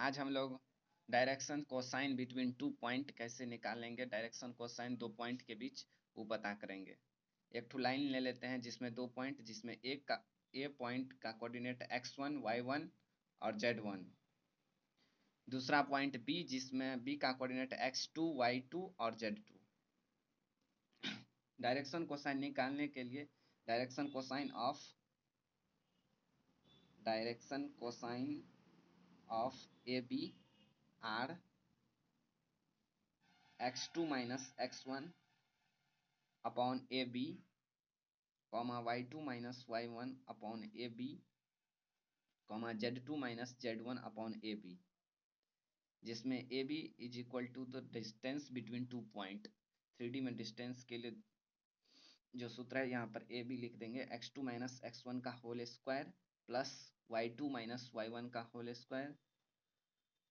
आज हम लोग direction cosine between two point कैसे निकालेंगे, डायरेक्शन कोसाइन दो पॉइंट के बीच वो पता करेंगे। एक ठो लाइन ले लेते हैं जिसमें दो पॉइंट, जिसमें एक का ए पॉइंट का कोऑर्डिनेट x1 y1 और z1, दूसरा पॉइंट बी जिसमें बी का कोऑर्डिनेट x2 y2 और z2। डायरेक्शन कोसाइन निकालने के लिए direction cosine of A B are x2 minus x1 upon A B comma y2 minus y1 upon A B comma z2 minus z1 upon A B, जिसमें A B is equal to the distance between two point. 3D में distance के लिए जो सूत्र है यहाँ पर A B लिख देंगे x2 माइनस x1 का whole square plus y2 minus y1 का whole square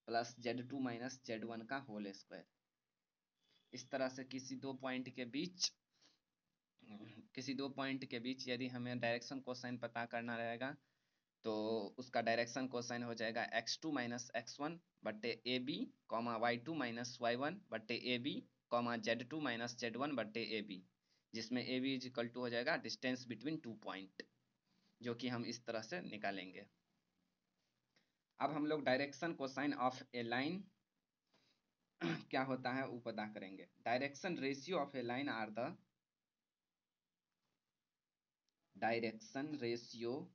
plus z2 minus z1 का होल स्क्वायर। इस तरह से किसी दो पॉइंट के बीच यदि हमें डायरेक्शन कोसाइन पता करना रहेगा तो उसका डायरेक्शन कोसाइन हो जाएगा x2 माइनस x1 बट्टे A B comma y2 minus y1 बट्टे A B comma z2 minus z1 बट्टे ए बी, जिसमें A B is equal to हो जाएगा डिस्टेंस बिटवीन टू पॉइंट, जो कि हम इस तरह से निकालेंगे। अब हम लोग direction cosine of a line क्या होता है वो पता करेंगे। Direction ratio of a line are the direction ratio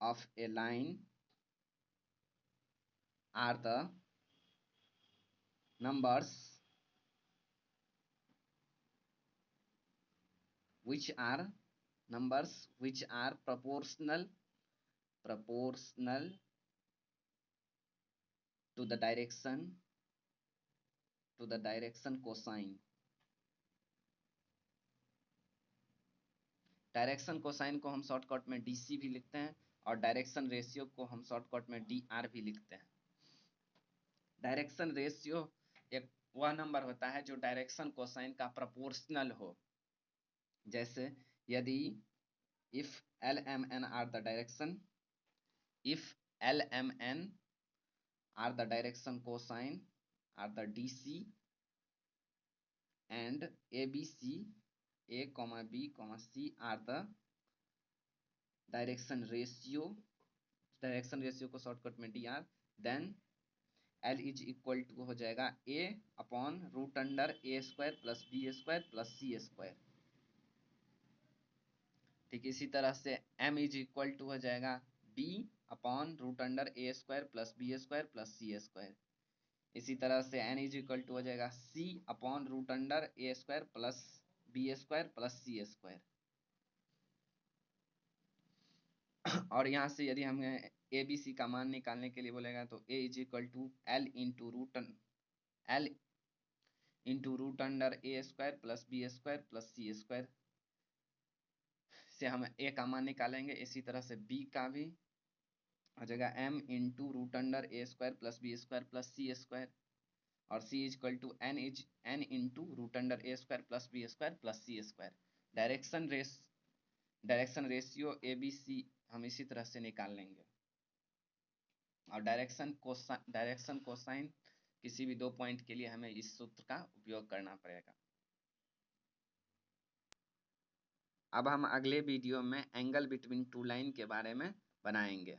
of a line are the numbers which are proportional to the direction cosine। Direction cosine को हम शॉर्टकट में डीसी भी लिखते हैं और डायरेक्शन रेशियो को हम शॉर्टकट में डीआर भी लिखते हैं। डायरेक्शन रेशियो एक वह नंबर होता है जो डायरेक्शन कोसाइन का प्रोपोर्शनल हो। जैसे यदि if LMN are the direction cosine are the DC and ABC A, B, C are the direction ratio को शॉर्टकट में dr, then L is equal to हो जाएगा A upon root under A square plus B square plus C square. ठीक इसी तरह से M is equal to हो जाएगा B upon root under A square plus B square plus C square. इसी तरह से N इज इक्वल टू हो जाएगा C upon root under A square plus B square plus C square. और यहाँ से यदि हमें ए बी सी का मान निकालने के लिए बोलेगा तो A is equal to L into root under A square plus B square plus C square से हम A का मान निकालेंगे। इसी तरह से B का भी हो जाएगा M into root under A square plus B square plus C square, और C is equal to N into root under A square plus B square plus C square. Direction ratio ABC हम इसी तरह से निकाल लेंगे। और direction cosine किसी भी दो पॉइंट के लिए हमें इस सूत्र का उपयोग करना पड़ेगा। अब हम अगले वीडियो में एंगल बिटवीन टू लाइन के बारे में बनाएंगे।